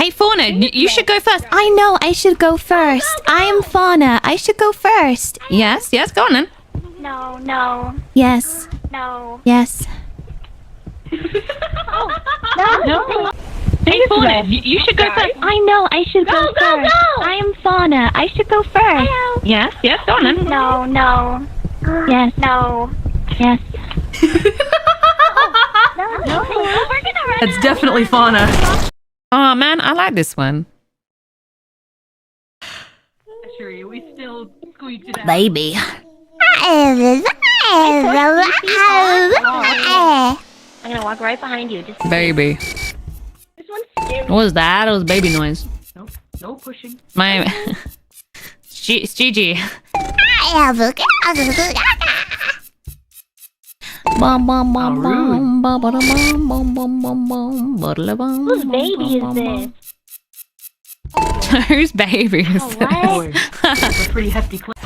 Hey, Fauna, you should go first. I know I should go first. I am Fauna. I should go first. Yes, go on then. No. Yes. No. Yes. No. Hey, Fauna, you should go first. I know I should go first. I am Fauna. I should go first. Yes, go on then. No. Yes. No. Yes. No. We're gonna run. It's definitely Fauna. Oh man, I like this one. We still squeaked it out. Baby. I'm gonna walk right behind you. Just Baby. this one's scary. What was that? It was baby noise. No pushing. My... It's Gigi. Bum bum bum bum bum bum bum bum bum bum. Whose baby is this? Whose baby is Oh, this? what? Boy, that's a pretty hefty clip.